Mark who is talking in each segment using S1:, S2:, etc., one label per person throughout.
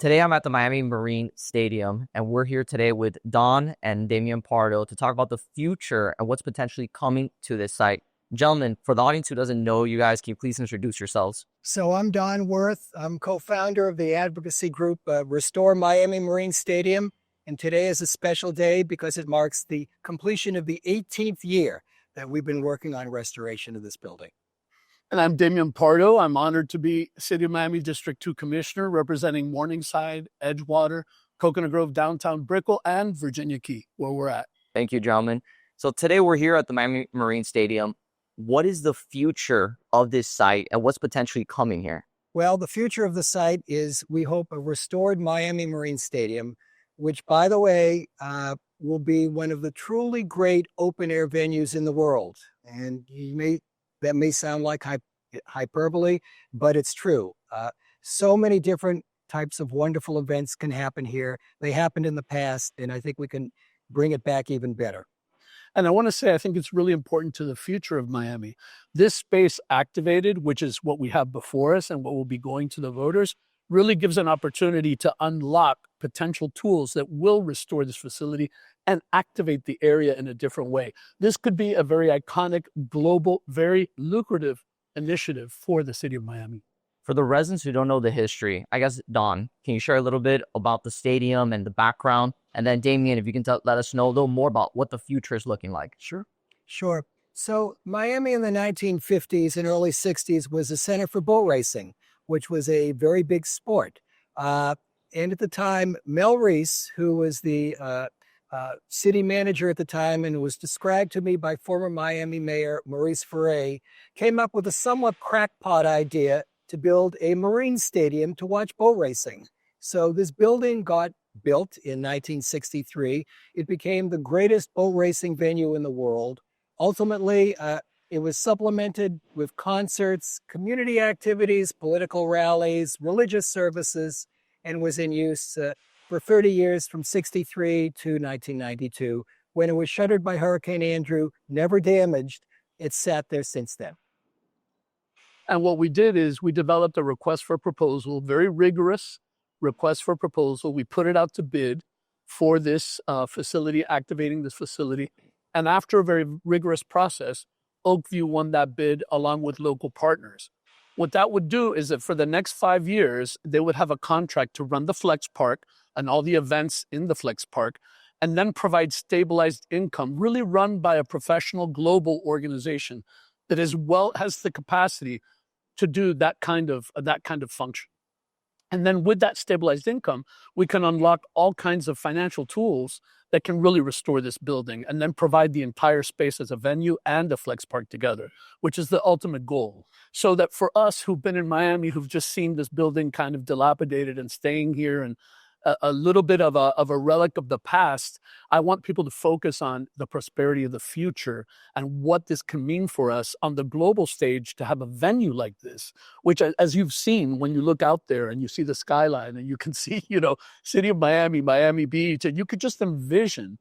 S1: Today, I'm at the Miami Marine Stadium, and we're here today with Don and Damian Pardo to talk about the future and what's potentially coming to this site. Gentlemen, for the audience who doesn't know you guys, can you please introduce yourselves?
S2: So I'm Don Worth. I'm co-founder of the advocacy group Restore Miami Marine Stadium. And today is a special day because it marks the completion of the 18th year that we've been working on restoration of this building.
S3: And I'm Damian Pardo. I'm honored to be City of Miami District 2 Commissioner, representing Morningside, Edgewater, Coconut Grove, Downtown Brickell, and Virginia Key, where we're at.
S1: Thank you, gentlemen. So today we're here at the Miami Marine Stadium. What is the future of this site and what's potentially coming here?
S2: Well, the future of the site is, we hope, a restored Miami Marine Stadium, which, by the way, will be one of the truly great open-air venues in the world. And that may sound like hyperbole, but it's true. So many different types of wonderful events can happen here. They happened in the past, and I think we can bring it back even better.
S3: And I want to say, I think it's really important to the future of Miami. This space activated, which is what we have before us and what will be going to the voters, really gives an opportunity to unlock potential tools that will restore this facility and activate the area in a different way. This could be a very iconic, global, very lucrative initiative for the city of Miami.
S1: For the residents who don't know the history, I guess, Don, can you share a little bit about the stadium and the background? And then Damian, if you can let us know a little more about what the future is looking like.
S2: Sure. So Miami in the 1950s and early 60s was a center for boat racing, which was a very big sport. And at the time, Mel Reese, who was the city manager at the time and was described to me by former Miami Mayor Maurice Ferre, came up with a somewhat crackpot idea to build a marine stadium to watch boat racing. So this building got built in 1963. It became the greatest boat racing venue in the world. Ultimately, it was supplemented with concerts, community activities, political rallies, religious services, and was in use for 30 years from 63 to 1992. When it was shuttered by Hurricane Andrew, never damaged, it's sat there since then.
S3: And what we did is we developed a request for proposal, very rigorous request for proposal. We put it out to bid for this facility, activating this facility. And after a very rigorous process, Oakview won that bid along with local partners. What that would do is that for the next 5 years, they would have a contract to run the Flex Park and all the events in the Flex Park, and then provide stabilized income, really run by a professional global organization that has the capacity to do that kind of function. And then with that stabilized income, we can unlock all kinds of financial tools that can really restore this building and then provide the entire space as a venue and a Flex Park together, which is the ultimate goal. So that for us who've been in Miami, who've just seen this building kind of dilapidated and staying here and a little bit of a relic of the past, I want people to focus on the prosperity of the future and what this can mean for us on the global stage to have a venue like this, which, as you've seen, when you look out there and you see the skyline and you can see, City of Miami, Miami Beach, and you could just envision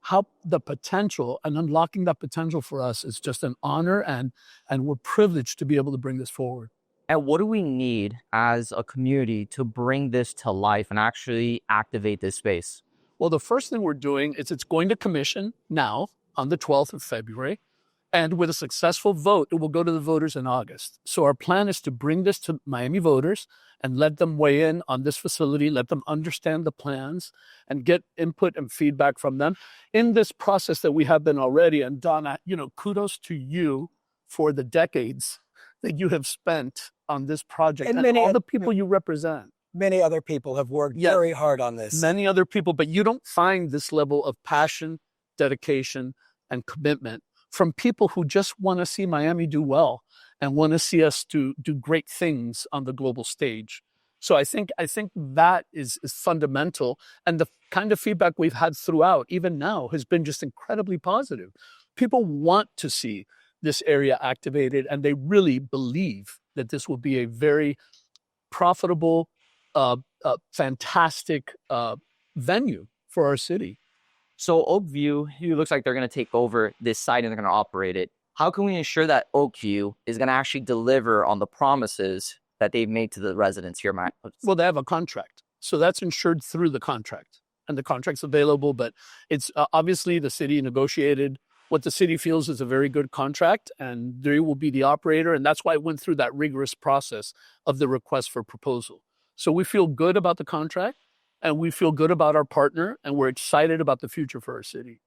S3: how the potential and unlocking that potential for us is just an honor, and we're privileged to be able to bring this forward.
S1: And what do we need as a community to bring this to life and actually activate this space?
S3: Well, the first thing we're doing is it's going to commission now on the 12th of February. And with a successful vote, it will go to the voters in August. So our plan is to bring this to Miami voters and let them weigh in on this facility, let them understand the plans and get input and feedback from them in this process that we have been already. And Donna, kudos to you for the decades that you have spent on this project and all the people you represent.
S2: Many other people have worked very hard on this.
S3: Many other people, but you don't find this level of passion, dedication, and commitment from people who just want to see Miami do well and want to see us do great things on the global stage. So I think that is fundamental. And the kind of feedback we've had throughout, even now, has been just incredibly positive. People want to see this area activated, and they really believe that this will be a very profitable, fantastic venue for our city.
S1: So Oakview, it looks like they're going to take over this site and they're going to operate it. How can we ensure that Oakview is going to actually deliver on the promises that they've made to the residents here, Matt?
S3: Well, they have a contract. So that's insured through the contract, and the contract's available, but it's obviously the city negotiated what the city feels is a very good contract, and they will be the operator. And that's why it went through that rigorous process of the request for proposal. So we feel good about the contract, and we feel good about our partner, and we're excited about the future for our city.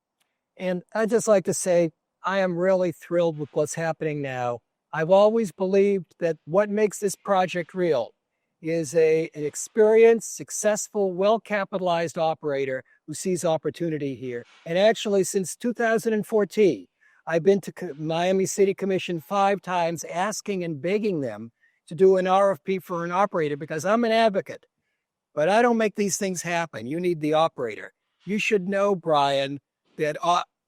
S2: And I'd just like to say, I am really thrilled with what's happening now. I've always believed that what makes this project real is an experienced, successful, well-capitalized operator who sees opportunity here. And actually, since 2014, I've been to Miami City Commission 5 times asking and begging them to do an RFP for an operator because I'm an advocate. But I don't make these things happen. You need the operator. You should know, Brian, that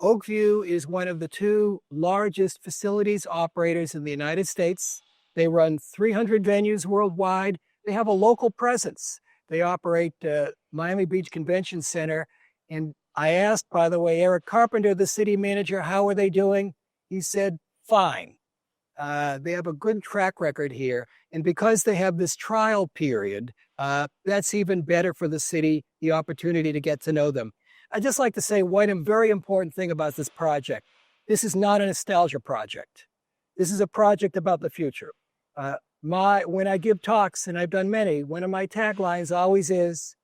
S2: Oakview is one of the 2 largest facilities operators in the United States. They run 300 venues worldwide. They have a local presence. They operate Miami Beach Convention Center. And I asked, by the way, Eric Carpenter, the city manager, how are they doing? He said, fine. They have a good track record here. And because they have this trial period, that's even better for the city, the opportunity to get to know them. I'd just like to say one very important thing about this project. This is not a nostalgia project. This is a project about the future. When I give talks, and I've done many, one of my taglines always is,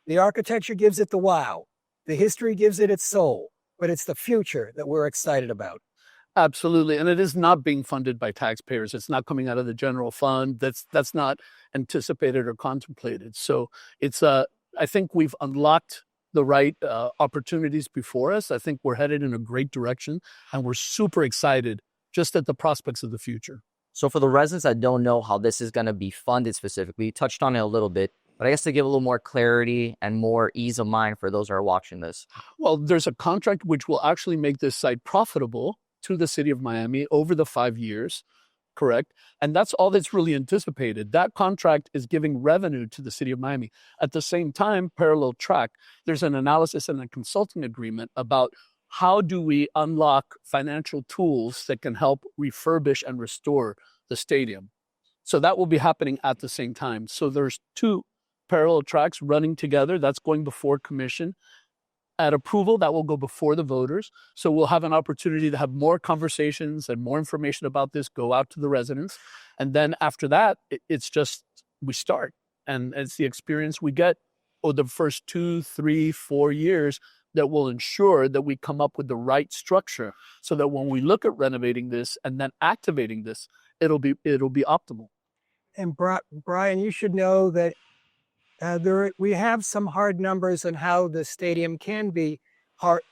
S2: the architecture gives it the wow, the history gives it its soul, but it's the future that we're excited about.
S3: Absolutely. And it is not being funded by taxpayers. It's not coming out of the general fund. That's not anticipated or contemplated. So it's I think we've unlocked the right opportunities before us. I think we're headed in a great direction, and we're super excited just at the prospects of the future.
S1: So for the residents that don't know how this is going to be funded specifically, you touched on it a little bit, but I guess to give a little more clarity and more ease of mind for those who are watching this.
S3: Well, there's a contract which will actually make this site profitable to the city of Miami over the 5 years, correct? And that's all that's really anticipated. That contract is giving revenue to the city of Miami. At the same time, parallel track, there's an analysis and a consulting agreement about how do we unlock financial tools that can help refurbish and restore the stadium. So that will be happening at the same time. So there's 2 parallel tracks running together. That's going before commission. At approval, that will go before the voters. So we'll have an opportunity to have more conversations and more information about this go out to the residents. And then after that, it's just we start. And it's the experience we get over the first 2, 3, 4 years that will ensure that we come up with the right structure so that when we look at renovating this and then activating this, it'll be optimal.
S2: And Brian, you should know that we have some hard numbers on how the stadium can be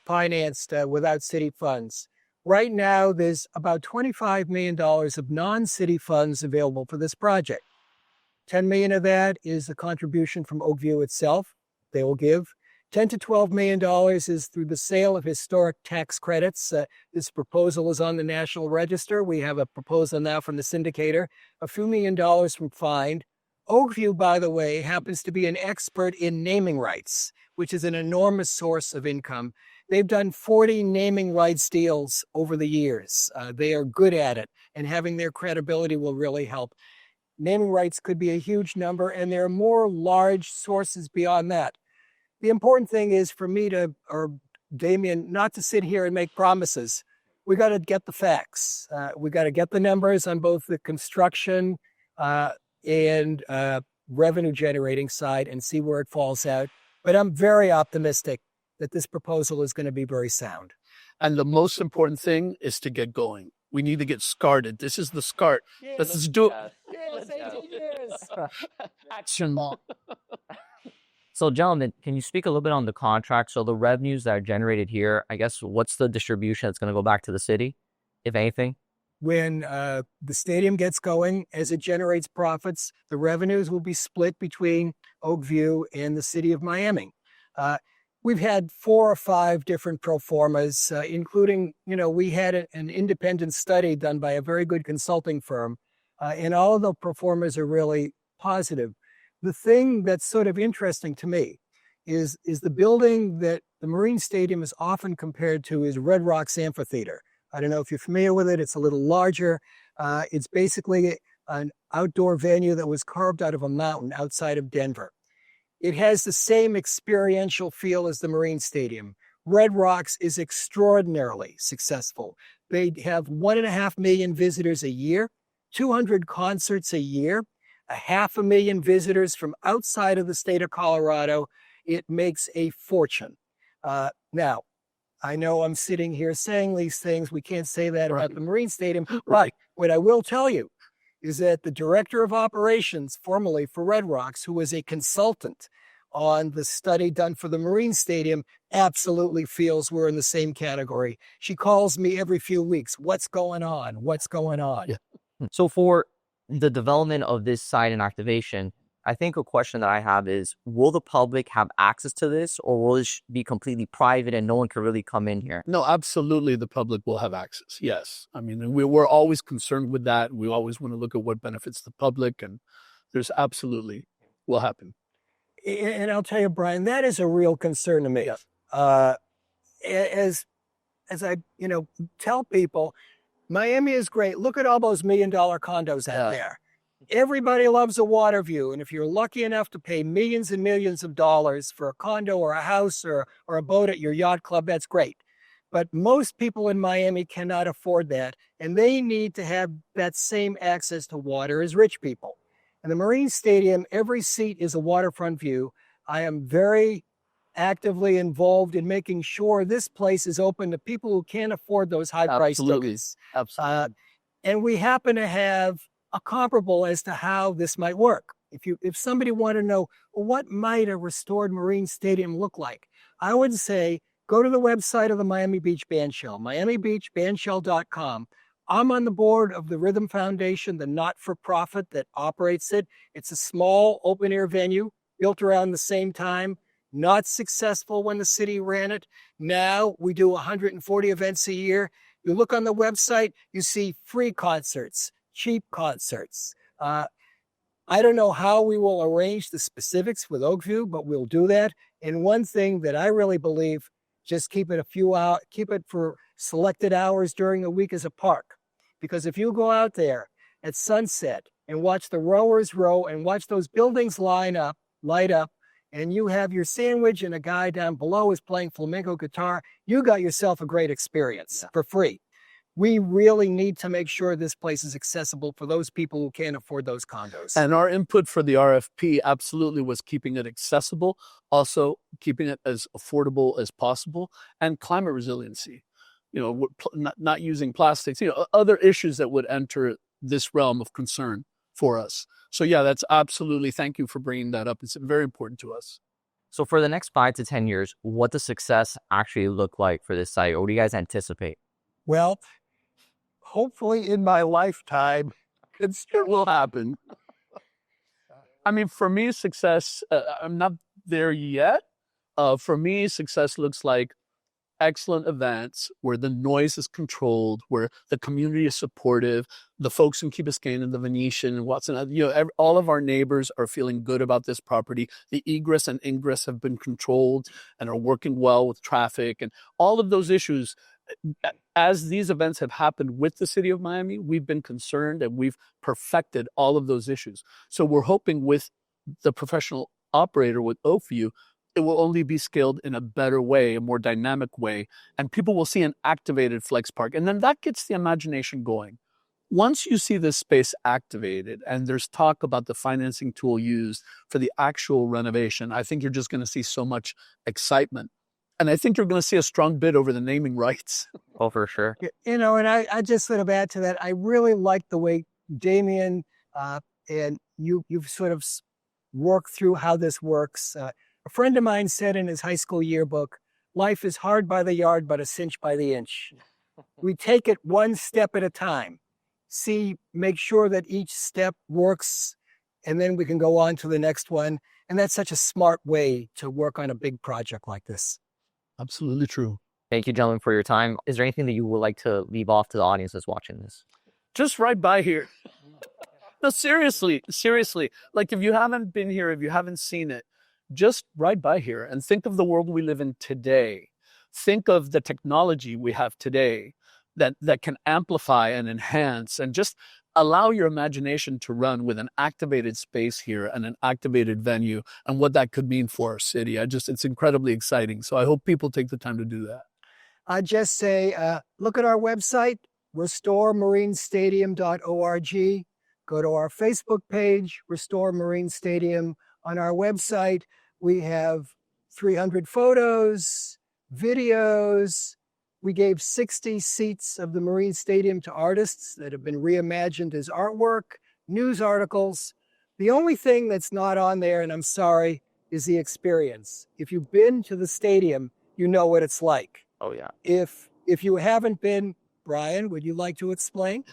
S2: financed without city funds. Right now, there's about $25 million of non-city funds available for this project. $10 million of that is the contribution from Oakview itself. They will give. $10 to $12 million is through the sale of historic tax credits. This proposal is on the National Register. We have a proposal now from the syndicator, a few $1 million from Find. Oakview, by the way, happens to be an expert in naming rights, which is an enormous source of income. They've done 40 naming rights deals over the years. They are good at it, and having their credibility will really help. Naming rights could be a huge number, and there are more large sources beyond that. The important thing is for me or Damian, not to sit here and make promises. We got to get the facts. We got to get the numbers on both the construction and revenue generating side and see where it falls out. But I'm very optimistic that this proposal is going to be very sound.
S3: And the most important thing is to get going. We need to get started. This is the start.
S2: Yes.
S3: Let's do it.
S2: Yes, 18 years.
S3: Action law.
S1: So gentlemen, can you speak a little bit on the contract? So the revenues that are generated here, I guess, what's the distribution that's going to go back to the city, if anything?
S2: When the stadium gets going, as it generates profits, the revenues will be split between Oakview and the city of Miami. We've had 4 or 5 different pro formas, including, we had an independent study done by a very good consulting firm, and all of the pro formas are really positive. The thing that's sort of interesting to me is the building that the Marine Stadium is often compared to is Red Rocks Amphitheater. I don't know if you're familiar with it. It's a little larger. It's basically an outdoor venue that was carved out of a mountain outside of Denver. It has the same experiential feel as the Marine Stadium. Red Rocks is extraordinarily successful. They have 1.5 million visitors a year, 200 concerts a year, 500,000 visitors from outside of the state of Colorado. It makes a fortune. Now, I know I'm sitting here saying these things. We can't say that about the Marine Stadium. But what I will tell you is that the director of operations, formerly for Red Rocks, who was a consultant on the study done for the Marine Stadium, absolutely feels we're in the same category. She calls me every few weeks. What's going on? What's going on?
S1: Yeah. So for the development of this site and activation, I think a question that I have is, will the public have access to this, or will it be completely private and no one can really come in here?
S3: No, absolutely. The public will have access. Yes. I mean, we're always concerned with that. We always want to look at what benefits the public, and there's absolutely will happen.
S2: And I'll tell you, Brian, that is a real concern to me.
S3: Yes.
S2: As I, tell people, Miami is great. Look at all those $1 million condos out there. Everybody loves a water view. And if you're lucky enough to pay millions and millions of dollars for a condo or a house or a boat at your yacht club, that's great. But most people in Miami cannot afford that. And they need to have that same access to water as rich people. In the Marine Stadium, every seat is a waterfront view. I am very actively involved in making sure this place is open to people who can't afford those high-priced tickets.
S3: Absolutely.
S2: And we happen to have a comparable as to how this might work. If somebody wanted to know, well, what might a restored Marine Stadium look like, I would say go to the website of the Miami Beach Bandshell, miamibeachbandshell.com. I'm on the board of the Rhythm Foundation, the not-for-profit that operates it. It's a small open-air venue built around the same time, not successful when the city ran it. Now we do 140 events a year. You look on the website, you see free concerts, cheap concerts. I don't know how we will arrange the specifics with Oakview, but we'll do that. And one thing that I really believe, just keep it keep it for selected hours during the week as a park. Because if you go out there at sunset and watch the rowers row and watch those buildings light up, and you have your sandwich and a guy down below is playing flamenco guitar, you got yourself a great experience for free. We really need to make sure this place is accessible for those people who can't afford those condos.
S3: And our input for the RFP absolutely was keeping it accessible, also keeping it as affordable as possible, and climate resiliency. Not using plastics, other issues that would enter this realm of concern for us. So yeah, that's absolutely, thank you for bringing that up. It's very important to us.
S1: So for the next 5 to 10 years, what does success actually look like for this site? Or what do you guys anticipate?
S2: Well, hopefully in my lifetime,
S3: it will happen. I mean, for me, success, I'm not there yet. For me, success looks like excellent events where the noise is controlled, where the community is supportive, the folks in Key Biscayne and the Venetian and Watson, all of our neighbors are feeling good about this property. The egress and ingress have been controlled and are working well with traffic, and all of those issues. As these events have happened with the city of Miami, we've been concerned and we've perfected all of those issues. So we're hoping with the professional operator with Oakview, it will only be scaled in a better way, a more dynamic way, and people will see an activated flex park. And then that gets the imagination going. Once you see this space activated and there's talk about the financing tool used for the actual renovation, I think you're just going to see so much excitement. And I think you're going to see a strong bid over the naming rights.
S1: Oh, for sure.
S2: And I just sort of add to that. I really like the way Damian and you've sort of worked through how this works. A friend of mine said in his high school yearbook, life is hard by the yard, but a cinch by the inch. We take it one step at a time. Make sure that each step works, and then we can go on to the next one. And that's such a smart way to work on a big project like this.
S3: Absolutely true.
S1: Thank you, gentlemen, for your time. Is there anything that you would like to leave off to the audience that's watching this?
S3: Just right by here. No, seriously. Like if you haven't been here, if you haven't seen it, just right by here and think of the world we live in today. Think of the technology we have today that can amplify and enhance and just allow your imagination to run with an activated space here and an activated venue and what that could mean for our city. It's incredibly exciting. So I hope people take the time to do that.
S2: I just say, look at our website, restoremarinestadium.org. Go to our Facebook page, Restore Marine Stadium. On our website, we have 300 photos, videos. We gave 60 seats of the Marine Stadium to artists that have been reimagined as artwork, news articles. The only thing that's not on there, and I'm sorry, is the experience. If you've been to the stadium, you know what it's like.
S1: Oh, yeah.
S2: If you haven't been, Brian, would you like to explain?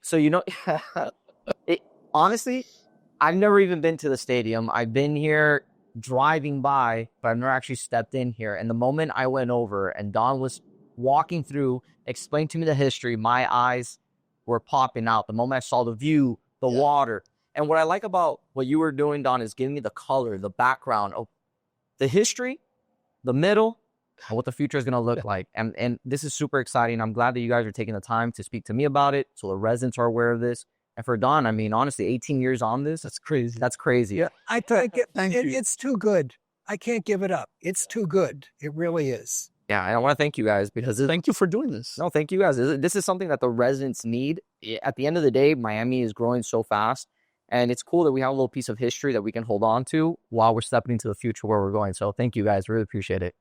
S1: So, honestly, I've never even been to the stadium. I've been here driving by, but I've never actually stepped in here. And the moment I went over and Don was walking through, explained to me the history, my eyes were popping out. The moment I saw the view, the water. And what I like about what you were doing, Don, is giving me the color, the background of the history, the middle, and what the future is going to look like. And this is super exciting. I'm glad that you guys are taking the time to speak to me about it, so the residents are aware of this. And for Don, I mean, honestly, 18 years on this, that's crazy. That's crazy.
S2: Yeah, I think it's too good. I can't give it up. It's too good. It really is.
S1: Yeah, and I want to thank you guys because
S3: thank you for doing this.
S1: No, thank you guys. This is something that the residents need. At the end of the day, Miami is growing so fast, and it's cool that we have a little piece of history that we can hold on to while we're stepping into the future where we're going. So thank you guys. Really appreciate it.